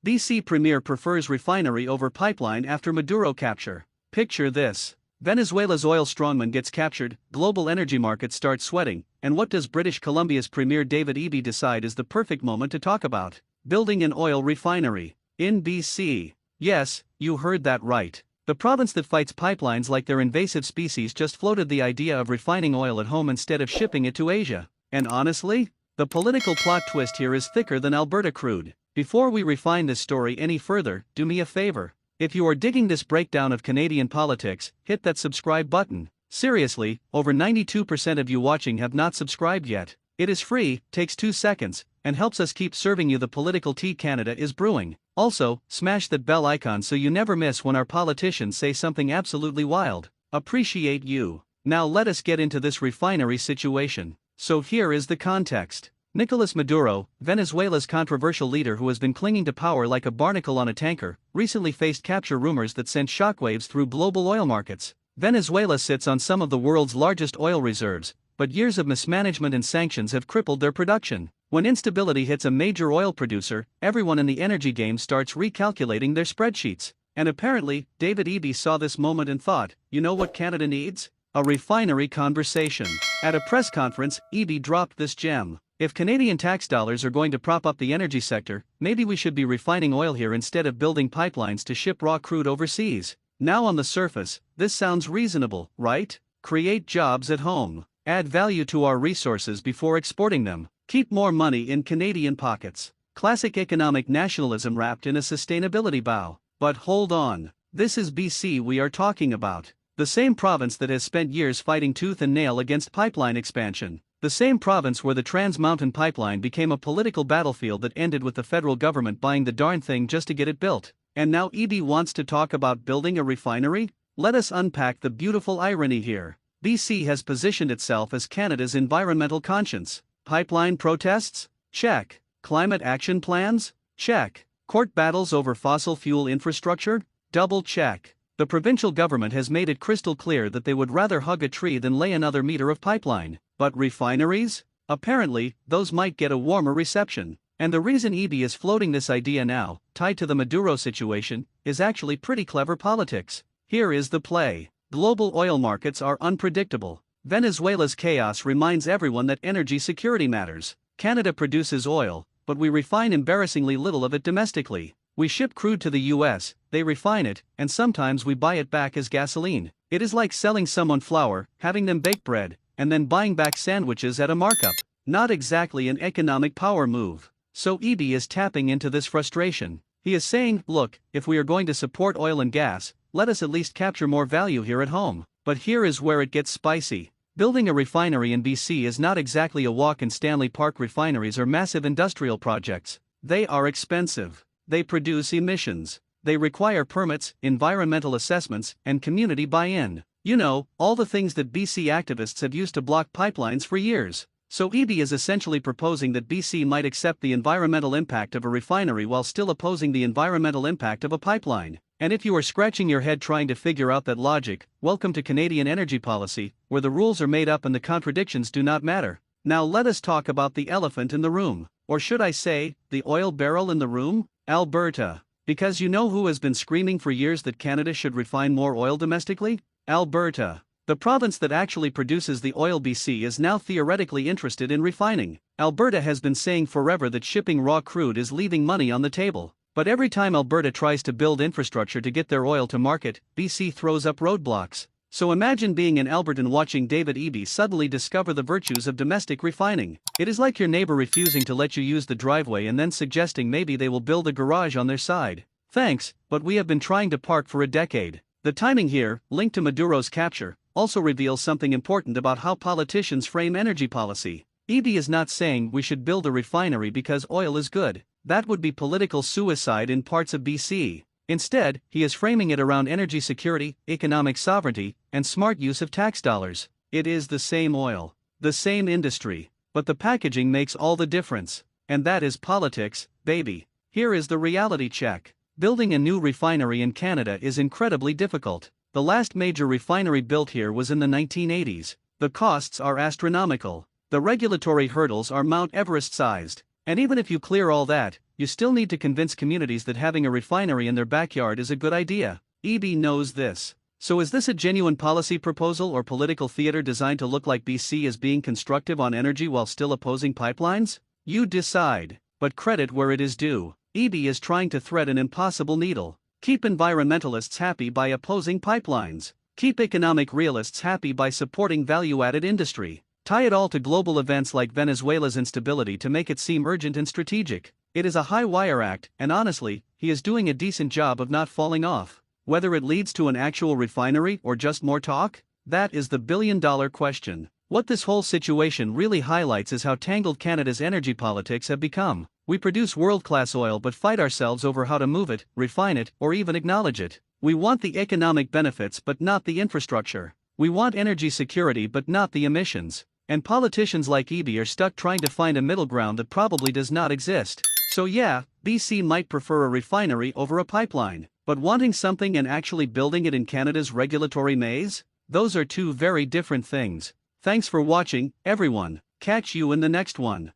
BC Premier prefers refinery over pipeline after Maduro capture. Picture this. Venezuela's oil strongman gets captured, global energy markets start sweating, and what does British Columbia's Premier David Eby decide is the perfect moment to talk about? Building an oil refinery. In BC. Yes, you heard that right. The province that fights pipelines like they're invasive species just floated the idea of refining oil at home instead of shipping it to Asia. And honestly, the political plot twist here is thicker than Alberta crude. Before we refine this story any further, do me a favor. If you are digging this breakdown of Canadian politics, hit that subscribe button. Seriously, over 92% of you watching have not subscribed yet. It is free, takes 2 seconds, and helps us keep serving you the political tea Canada is brewing. Also, smash that bell icon so you never miss when our politicians say something absolutely wild. Appreciate you. Now let us get into this refinery situation. So here is the context. Nicolas Maduro, Venezuela's controversial leader who has been clinging to power like a barnacle on a tanker, recently faced capture rumors that sent shockwaves through global oil markets. Venezuela sits on some of the world's largest oil reserves, but years of mismanagement and sanctions have crippled their production. When instability hits a major oil producer, everyone in the energy game starts recalculating their spreadsheets. And apparently, David Eby saw this moment and thought, you know what Canada needs? A refinery conversation. At a press conference, Eby dropped this gem. If Canadian tax dollars are going to prop up the energy sector, maybe we should be refining oil here instead of building pipelines to ship raw crude overseas. Now on the surface, this sounds reasonable, right? Create jobs at home. Add value to our resources before exporting them. Keep more money in Canadian pockets. Classic economic nationalism wrapped in a sustainability bow. But hold on. This is BC we are talking about. The same province that has spent years fighting tooth and nail against pipeline expansion. The same province where the Trans Mountain Pipeline became a political battlefield that ended with the federal government buying the darn thing just to get it built. And now Eby wants to talk about building a refinery? Let us unpack the beautiful irony here. BC has positioned itself as Canada's environmental conscience. Pipeline protests? Check. Climate action plans? Check. Court battles over fossil fuel infrastructure? Double check. The provincial government has made it crystal clear that they would rather hug a tree than lay another meter of pipeline. But refineries? Apparently, those might get a warmer reception. And the reason Eby is floating this idea now, tied to the Maduro situation, is actually pretty clever politics. Here is the play. Global oil markets are unpredictable. Venezuela's chaos reminds everyone that energy security matters. Canada produces oil, but we refine embarrassingly little of it domestically. We ship crude to the US, they refine it, and sometimes we buy it back as gasoline. It is like selling someone flour, having them bake bread, and then buying back sandwiches at a markup. Not exactly an economic power move. So Eby is tapping into this frustration. He is saying, look, if we are going to support oil and gas, let us at least capture more value here at home. But here is where it gets spicy. Building a refinery in BC is not exactly a walk in Stanley Park refineries or massive industrial projects. They are expensive. They produce emissions. They require permits, environmental assessments, and community buy-in. You know, all the things that BC activists have used to block pipelines for years. So Eby is essentially proposing that BC might accept the environmental impact of a refinery while still opposing the environmental impact of a pipeline. And if you are scratching your head trying to figure out that logic, welcome to Canadian energy policy, where the rules are made up and the contradictions do not matter. Now let us talk about the elephant in the room. Or should I say, the oil barrel in the room? Alberta. Because you know who has been screaming for years that Canada should refine more oil domestically? Alberta. The province that actually produces the oil. BC is now theoretically interested in refining. Alberta has been saying forever that shipping raw crude is leaving money on the table. But every time Alberta tries to build infrastructure to get their oil to market, BC throws up roadblocks. So imagine being an Albertan watching David Eby suddenly discover the virtues of domestic refining. It is like your neighbor refusing to let you use the driveway and then suggesting maybe they will build a garage on their side. Thanks, but we have been trying to park for a decade. The timing here, linked to Maduro's capture, also reveals something important about how politicians frame energy policy. Eby is not saying we should build a refinery because oil is good. That would be political suicide in parts of BC. Instead, he is framing it around energy security, economic sovereignty, and smart use of tax dollars. It is the same oil, the same industry, but the packaging makes all the difference. And that is politics, baby. Here is the reality check. Building a new refinery in Canada is incredibly difficult. The last major refinery built here was in the 1980s. The costs are astronomical. The regulatory hurdles are Mount Everest-sized. And even if you clear all that, you still need to convince communities that having a refinery in their backyard is a good idea. EB knows this. So is this a genuine policy proposal or political theater designed to look like BC is being constructive on energy while still opposing pipelines? You decide. But credit where it is due. EB is trying to thread an impossible needle. Keep environmentalists happy by opposing pipelines. Keep economic realists happy by supporting value-added industry. Tie it all to global events like Venezuela's instability to make it seem urgent and strategic. It is a high-wire act, and honestly, he is doing a decent job of not falling off. Whether it leads to an actual refinery or just more talk? That is the billion-dollar question. What this whole situation really highlights is how tangled Canada's energy politics have become. We produce world-class oil but fight ourselves over how to move it, refine it, or even acknowledge it. We want the economic benefits but not the infrastructure. We want energy security but not the emissions. And politicians like EB are stuck trying to find a middle ground that probably does not exist. So yeah, BC might prefer a refinery over a pipeline, but wanting something and actually building it in Canada's regulatory maze? Those are two very different things. Thanks for watching, everyone. Catch you in the next one.